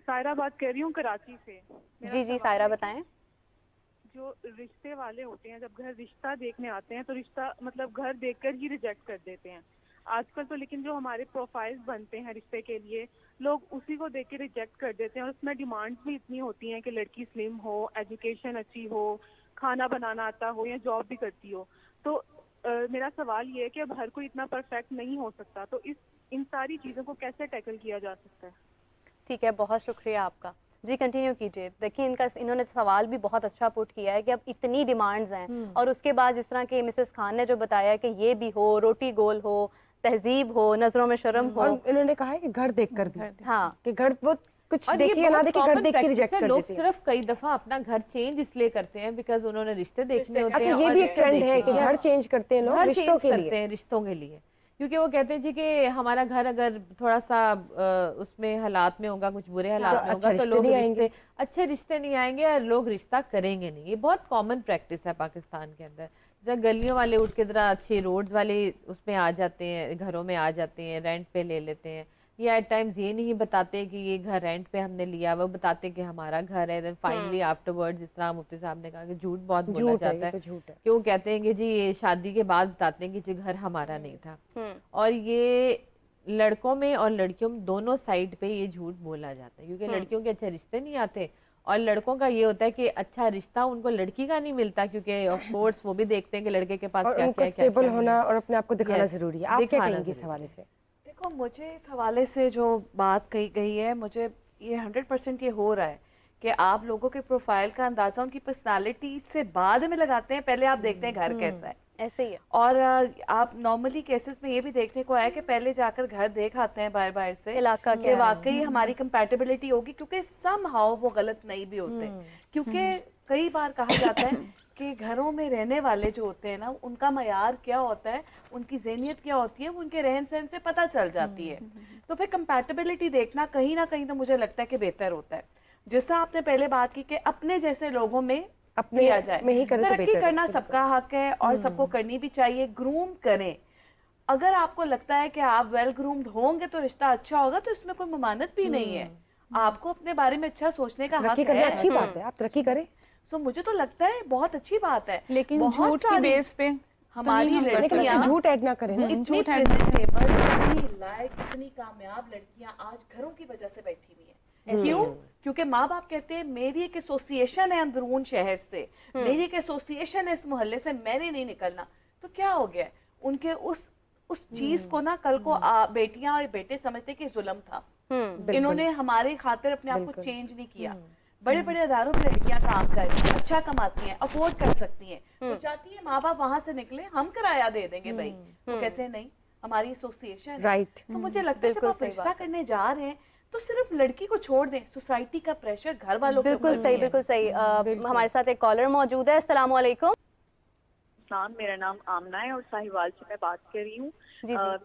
سائرہ بات کر رہی ہوں کراچی سے. جی جی سائرہ بتائیں. جو رشتے والے ہوتے ہیں جب گھر رشتہ دیکھنے آتے ہیں تو رشتہ مطلب گھر دیکھ کر ہی ریجیکٹ کر دیتے ہیں آج کل تو. لیکن جو ہمارے پروفائلز بنتے ہیں رشتے کے لیے لوگ اسی کو دیکھ کے ریجیکٹ کر دیتے ہیں, اور اس میں ڈیمانڈز بھی اتنی ہوتی ہیں کہ لڑکی سلم ہو, ایجوکیشن اچھی ہو, کھانا بنانا آتا ہو یا جاب بھی کرتی ہو. تو میرا سوال یہ ہے کہ اب ہر کوئی اتنا پرفیکٹ نہیں ہو سکتا, تو ان ساری چیزوں کو کیسے ٹیکل کیا جا سکتا ہے؟ ٹھیک ہے, بہت شکریہ آپ کا. جی کنٹینیو کیجیے. دیکھیں انہوں نے سوال بھی بہت اچھا پٹ کیا ہے کہ اب اتنی ڈیمانڈز ہیں, اور اس کے بعد جس طرح کہ مسز خان نے جو بتایا کہ یہ بھی ہو, روٹی گول ہو, تہذیب ہو, نظروں میں شرم ہو, اور انہوں نے کہا ہے کہ گھر دیکھ کر بھی, ہاں کہ گھر وہ کچھ اور دیکھے یا نہ دیکھے گھر دیکھ کے ریجیکٹ کر لوگ دیتے ہیں. صرف کئی دفعہ اپنا گھر چینج اس لیے کرتے ہیں بیکاز انہوں نے رشتے دیکھنے ہوتے ہیں. اچھا, یہ بھی ایک ٹرینڈ ہے کہ گھر چینج کرتے ہیں لوگ رشتوں کے لیے. کرتے ہیں رشتوں کے لیے, کیونکہ وہ کہتے ہیں جی کہ ہمارا گھر اگر تھوڑا سا اس میں حالات میں ہوگا, کچھ برے حالات میں ہوگا, تو لوگ اچھے رشتے نہیں آئیں گے اور لوگ رشتہ کریں گے نہیں. یہ بہت کامن پریکٹس ہے پاکستان کے اندر. جب گلیوں والے اٹھ کے ذرا اچھے روڈز والے اس میں آ جاتے ہیں, گھروں میں آ جاتے ہیں, رینٹ پہ لے لیتے ہیں, یا ایٹ ٹائمز یہ نہیں بتاتے کہ یہ گھر رینٹ پہ ہم نے لیا, وہ بتاتے کہ ہمارا گھر ہے. دین فائنلی آفٹر ورڈ, جس طرح مفتی صاحب نے کہا کہ جھوٹ بہت بولا جاتا ہے, کہ وہ کہتے ہیں کہ جی یہ شادی کے بعد بتاتے ہیں کہ جی گھر ہمارا نہیں تھا. اور یہ لڑکوں میں اور لڑکیوں میں دونوں سائڈ پہ یہ جھوٹ بولا جاتا ہے, کیونکہ لڑکیوں کے اچھے رشتے نہیں آتے, اور لڑکوں کا یہ ہوتا ہے کہ اچھا رشتہ ان کو لڑکی کا نہیں ملتا, کیونکہ آف کورس وہ بھی دیکھتے ہیں کہ لڑکے کے پاس کیا کیا ہے, اسٹیبل ہونا اور اپنے آپ کو دکھانا ضروری ہے. آپ کیا کہیں گے اس حوالے سے؟ دیکھو مجھے اس حوالے سے جو بات کہی گئی ہے, مجھے یہ 100% یہ ہو رہا ہے کہ آپ لوگوں کے پروفائل کا اندازہ ان کی پرسنالٹی سے بعد میں لگاتے ہیں, پہلے آپ دیکھتے ہیں گھر کیسا ہے. ایسے ہی ہے. اور آپ نارملی کیسز میں یہ بھی دیکھنے کو آیا کہ پہلے جا کر گھر دیکھ آتے ہیں باہر باہر سے کہ واقعی ہماری کمپیٹیبلٹی ہوگی, کیونکہ سم ہاؤ وہ غلط نہیں بھی ہوتے. کیونکہ کئی بار کہا جاتا ہے کہ گھروں میں رہنے والے جو ہوتے ہیں نا, ان کا معیار کیا ہوتا ہے, ان کی ذہنیت کیا ہوتی ہے, وہ ان کے رہن سہن سے پتہ چل جاتی ہے. تو پھر کمپیٹیبلٹی دیکھنا کہیں نہ کہیں تو مجھے لگتا ہے کہ بہتر ہوتا ہے. جیسا آپ نے پہلے بات کی کہ اپنے جیسے لوگوں میں کیا جائے, ترقی کرنا سب کا حق ہے اور سب کو کرنی بھی چاہیے. گروم کریں, اگر آپ کو لگتا ہے کہ آپ ویل گرومڈ ہوں گے تو رشتہ اچھا ہوگا, تو اس میں کوئی ممانعت بھی نہیں ہے. آپ کو اپنے بارے میں اچھا سوچنے کا حق ہے. اچھی بات ہے, آپ ترقی کریں. سو مجھے تو لگتا ہے بہت اچھی بات ہے, لیکن جھوٹ کی بیس پہ ہماری لڑکیاں جھوٹ ایڈ نہ کریں. اتنی پریزنٹیبل, اتنی لائق, اتنی کامیاب لڑکیاں آج گھروں کی وجہ سے بیٹھی ہوئی ہیں. کیوں؟ کیونکہ ماں باپ کہتے ہیں میری ایک ایسوسیشن ہے اندرون شہر سے, میری ایک ایسوسیشن ہے اس محلے سے, میں نے نہیں نکلنا. تو کیا ہو گیا, ان کے اس چیز کو نا کل کو بیٹیاں اور بیٹے سمجھتے کہ ظلم تھا. انہوں نے ہمارے خاطر اپنے آپ کو چینج نہیں کیا. بڑے بڑے اداروں میں لڑکیاں کام کر رہی ہیں, اچھا کماتی ہیں, افورڈ کر سکتی ہیں, وہ چاہتی ہیں ماں باپ وہاں سے نکلے, ہم کرایہ دے دیں گے بھائی. وہ کہتے ہیں نہیں, ہماری ایسوسیشن ہے. تو مجھے لگتا ہے جب آپ رشتہ کرنے جا رہے ہیں تو صرف لڑکی کو چھوڑ دیں, سوسائٹی کا پریشر گھر والوں کے اوپر. بالکل صحیح, بالکل صحیح. ہمارے ساتھ ایک کالر موجود ہے. السلام علیکم. میرا نام آمنہ ہے اور ساہیوال سے میں بات کر رہی ہوں.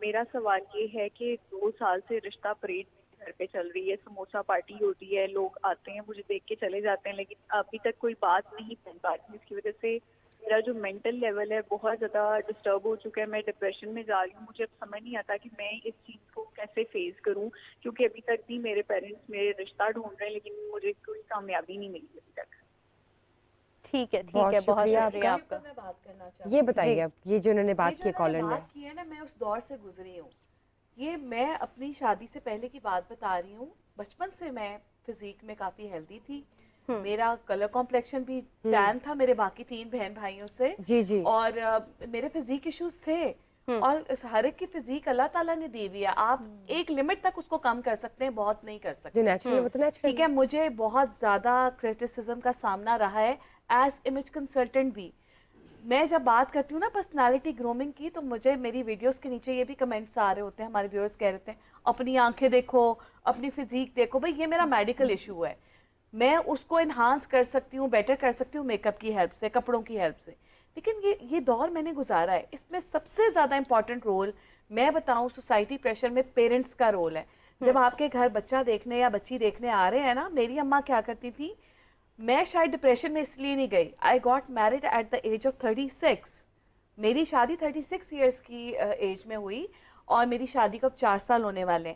میرا سوال یہ ہے کہ 2 سال سے رشتہ پریڈ گھر پہ چل رہی ہے, سموسا پارٹی ہوتی ہے, لوگ آتے ہیں مجھے دیکھ کے چلے جاتے ہیں, لیکن ابھی تک کوئی بات نہیں بن پاتی. اس کی وجہ سے میرا جو مینٹل لیول ہے بہت زیادہ ڈسٹرب ہو چکا ہے. میں ڈپریشن میں جا رہی ہوں. مجھے اب سمجھ نہیں آتا کہ میں اس چیز کو کیسے فیس کروں, کیونکہ ابھی تک بھی میرے پیرنٹس میرے رشتہ ڈھونڈ رہے ہیں, لیکن مجھے کوئی کامیابی نہیں ملی ابھی تک. ٹھیک ہے, ٹھیک ہے, بہت شکریہ آپ کا. میں بات کرنا چاہتی ہوں. یہ بتائیے اب, یہ جو انہوں نے بات کی کالر نے بات کی ہے نا, میں اس دور سے گزری ہوں. یہ میں اپنی شادی سے پہلے کی بات بتا رہی ہوں. بچپن سے میں فزیک میں کافی ہیلدی تھی. میرا کلر کمپلیکشن بھی ٹین تھا میرے باقی 3 بہن بھائیوں سے. اور میرے فزیک ایشوز تھے, اور ہر ایک کی فزیک اللہ تعالیٰ نے دی ہوئی ہے. آپ ایک لمٹ تک اس کو کم کر سکتے ہیں, بہت نہیں کر سکتے. ٹھیک ہے, مجھے بہت زیادہ کرٹیسزم کا سامنا رہا ہے ایز امیج کنسلٹنٹ بھی. میں جب بات کرتی ہوں نا پرسنالٹی گرومنگ کی, تو مجھے میری ویڈیوز کے نیچے یہ بھی کمنٹس آ رہے ہوتے ہیں, ہمارے ویورز کہہ رہے ہیں اپنی آنکھیں دیکھو, اپنی فزیک دیکھو. بھائی یہ میرا میڈیکل ایشو ہے, میں اس کو انہانس کر سکتی ہوں, بیٹر کر سکتی ہوں میک اپ کی ہیلپ سے, کپڑوں کی ہیلپ سے. لیکن یہ دور میں نے گزارا ہے, اس میں سب سے زیادہ امپورٹنٹ رول میں بتاؤں سوسائٹی پریشر میں پیرنٹس کا رول ہے. جب آپ کے گھر بچہ دیکھنے یا بچی دیکھنے آ رہے ہیں نا, میری اماں کیا کرتی تھی, میں شاید ڈپریشن میں اس لیے نہیں گئی. I got married at the age of 36. میری شادی 36 ایئرس کی ایج میں ہوئی, اور میری شادی کو اب 4 سال ہونے والے ہیں.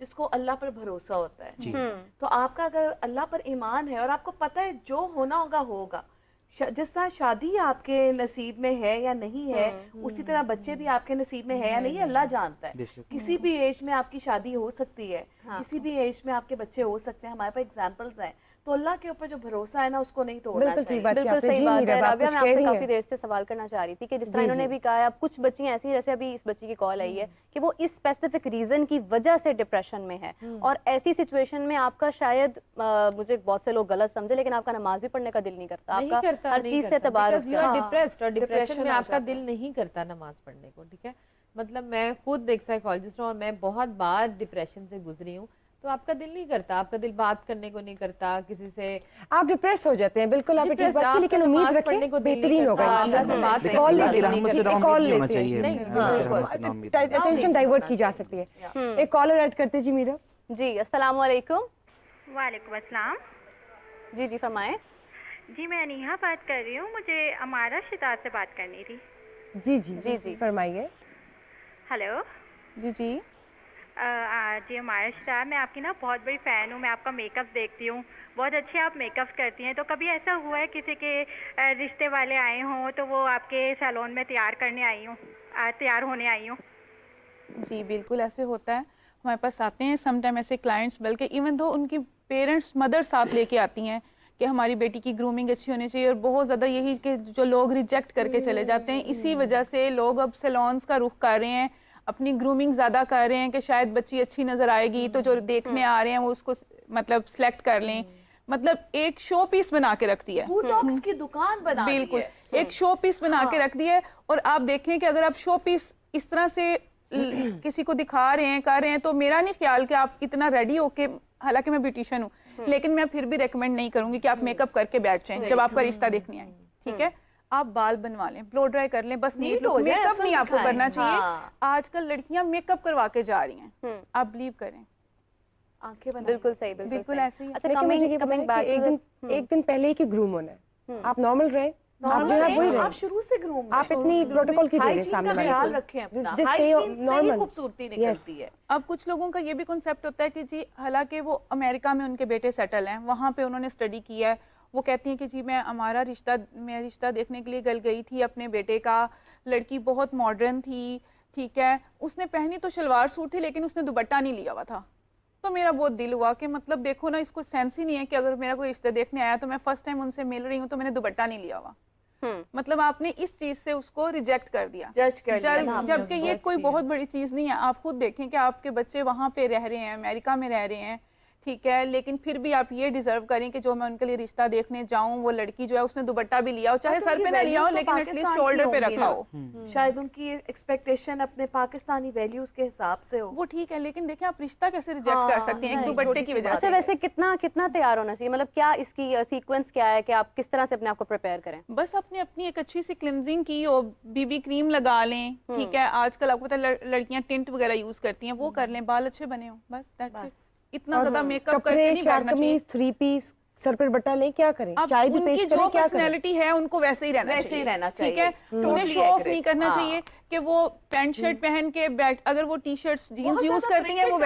جس کو اللہ پر بھروسہ ہوتا ہے. جی تو آپ کا اگر اللہ پر ایمان ہے اور آپ کو پتہ ہے جو ہونا ہوگا ہوگا, جس طرح شادی آپ کے نصیب میں ہے یا نہیں ہے, اسی طرح بچے بھی آپ کے نصیب میں ہے یا نہیں, اللہ جانتا ہے. کسی بھی ایج میں آپ کی شادی ہو سکتی ہے, کسی بھی ایج میں آپ کے بچے ہو سکتے ہیں. ہمارے پاس ایگزامپلز ہیں. تو اللہ کے اوپر جو بھروسہ ہے نا اس کو نہیں توڑنا بالکل چاہیے. ٹھیک بات بالکل ہے. صحیح بات ہے. رابعہ, میں آپ سے رہی کافی دیر سے سوال کرنا چاہ رہی تھی کہ جس طرح انہوں نے بھی کہا ہے, اب کچھ بچیاں ایسی, جیسے ابھی اس بچی کی کال آئی ہے کہ وہ اس اسپیسیفک ریزن کی وجہ سے ڈپریشن میں ہے, اور ایسی سچویشن میں آپ کا شاید, مجھے بہت سے لوگ غلط سمجھے, لیکن آپ کا نماز بھی پڑھنے کا دل نہیں کرتا, آپ کا ہر چیز سے تباہ اٹھ جاتا ہے. ڈپریسڈ, اور ڈپریشن میں آپ کا دل نہیں کرتا نماز پڑھنے کو. ٹھیک ہے, مطلب میں خود ایک سائیکالوجسٹ ہوں اور میں بہت بار ڈپریشن سے گزری ہوں. تو آپ کا دل نہیں کرتا, آپ کا دل بات کرنے کو نہیں کرتا کسی سے, آپ ڈپریس ہو جاتے ہیں. بالکل آپ ٹھیک بات کی, لیکن امید رکھیں بہترین ہوگا. ٹینشن ڈائیورٹ کی جا سکتی ہے. ایک کالر ایڈ کرتے جی میرا. جی السلام علیکم. وعلیکم السلام. جی جی فرمائیں. جی میں انیہا بات کر رہی ہوں, مجھے امارہ شتار سے بات کرنی تھی. جی جی جی جی فرمائیے. ہیلو. جی جی جی امارہ شتار, میں آپ کی نا بہت بڑی فین ہوں. میں آپ کا میک اپ دیکھتی ہوں, بہت اچھے آپ میک اپ کرتی ہیں. تو کبھی ایسا ہوا ہے کسی کے رشتے والے آئے ہوں تو وہ آپ کے سیلون میں تیار ہونے آئی ہوں؟ جی بالکل ایسے ہوتا ہے, ہمارے پاس آتے ہیں سم ٹائم ایسے کلائنٹس, بلکہ ایون دو ان کی پیرنٹس مدر ساتھ لے کے آتی ہیں کہ ہماری بیٹی کی گرومنگ اچھی ہونی چاہیے. اور بہت زیادہ یہی کہ جو لوگ ریجیکٹ کر کے چلے جاتے ہیں, اسی وجہ سے لوگ اب سیلونز کا رخ کر رہے ہیں, اپنی گرومنگ زیادہ کر رہے ہیں کہ شاید بچی اچھی نظر آئے گی تو جو دیکھنے آ رہے ہیں وہ اس کو مطلب سلیکٹ کر لیں. مطلب ایک شو پیس بنا کے رکھ دیا ہے, بوٹاکس کی دکان بنا دی ہے. بالکل ایک شو پیس بنا کے رکھ دیا ہے. اور آپ دیکھیں کہ اگر آپ شو پیس اس طرح سے کسی کو دکھا رہے ہیں, کر رہے ہیں, تو میرا نہیں خیال کہ آپ اتنا ریڈی ہو کے, حالانکہ میں بیوٹیشین ہوں لیکن میں پھر بھی ریکمینڈ نہیں کروں گی کہ آپ میک اپ کر کے بیٹھ جائیں جب آپ کا رشتہ دیکھنے آئیں. ٹھیک ہے, آپ بال بنوا لیں, بلو ڈرائی کر لیں, بس نیٹ لک. میک اپ نہیں آپ کو کرنا چاہیے. آج کل لڑکیاں میک اپ کروا کے جا رہی ہیں, آپ بلیو کریں. آنکھیں بنا. بالکل صحیح, بالکل ایسے ہی. ایک دن پہلے ہی کی گروم ہونا ہے. آپ نارمل رہیں, آپ شروع سے گروم, آپ اتنی پروٹوکول کی دے رہے سامنے والے خیال رکھیں اپنا, ہائیجین سے ہی خوبصورتی نکلتی ہے. اب کچھ لوگوں کا یہ بھی کنسیپٹ ہوتا ہے کہ جی حالانکہ وہ امریکہ میں ان کے بیٹے سیٹل ہیں, وہاں پہ انہوں نے اسٹڈی کیا ہے, وہ کہتی ہیں کہ جی میں رشتہ دیکھنے کے لیے گئی تھی اپنے بیٹے کا, لڑکی بہت ماڈرن تھی, ٹھیک ہے, اس نے پہنی تو شلوار سوٹ تھی لیکن اس نے دوپٹہ نہیں لیا ہوا تھا. تو میرا بہت دل ہوا کہ مطلب دیکھو نا, اس کو سینس ہی نہیں ہے کہ اگر میرا کوئی رشتہ دیکھنے آیا تو میں فرسٹ ٹائم ان سے مل رہی ہوں تو میں نے دوپٹہ نہیں لیا ہوا. مطلب آپ نے اس چیز سے اس کو ریجیکٹ کر دیا, جبکہ یہ کوئی بہت بڑی چیز نہیں ہے. آپ خود دیکھیں کہ آپ کے بچے وہاں پہ رہ رہے ہیں, امریکہ میں رہ رہے ہیں, ٹھیک ہے, لیکن پھر بھی آپ یہ ڈیزرو کریں کہ جو میں ان کے لیے رشتہ دیکھنے جاؤں, وہ لڑکی جو ہے اس نے دوپٹہ بھی لیا ہو, چاہے سر پہ نہ لیا ہو لیکن ایٹ لیسٹ شولڈر پہ رکھا ہو. شاید ان کی ایکسپیکٹیشن اپنے پاکستانی ویلیوز کے حساب سے ہو, وہ ٹھیک ہے, لیکن دیکھیں آپ رشتہ کیسے ریجیکٹ کر سکتے ہیں ایک دوپٹے کی وجہ سے. ویسے کتنا تیار ہونا چاہیے, مطلب کیا اس کی سیکوینس کیا ہے کہ آپ کس طرح سے اپنے آپ کو پریپیئر کریں؟ بس اپنی ایک اچھی سی کلینزنگ کی, اور بی بی کریم لگا لیں, ٹھیک ہے, آج کل آپ کو پتہ ہے لڑکیاں ٹنٹ وغیرہ یوز کرتی ہیں, وہ کر لیں, بال اچھے بنے ہوں, بس دیٹس اٹ. اتنا زیادہ میک اپ کر کے نہیں بیٹھنا چاہیے. 3 پیس سر پر بٹا لیں, کیا کریں, چائے بھی پیش کریں, جو کیا پرسنالٹی ہے ان کو ویسے ہی رہنا چاہیے, ٹھیک ہے, انہیں شو آف نہیں کرنا چاہیے کہ وہ پینٹ شرٹ پہن کے اگر وہ ٹی شرٹس جینز یوز کرتی ہیں وہ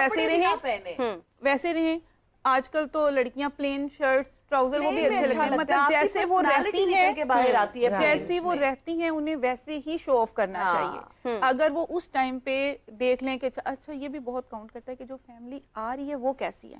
ویسے رہیں. آج کل تو لڑکیاں پلین شرٹس ٹراؤزر وہ بھی اچھے لگتے ہیں, مطلب جیسے وہ رہتی ہیں انہیں ویسے ہی شو آف کرنا چاہیے. اگر وہ اس ٹائم پہ دیکھ لیں کہ اچھا یہ بھی بہت کاؤنٹ کرتا ہے کہ جو فیملی آ رہی ہے وہ کیسی ہے,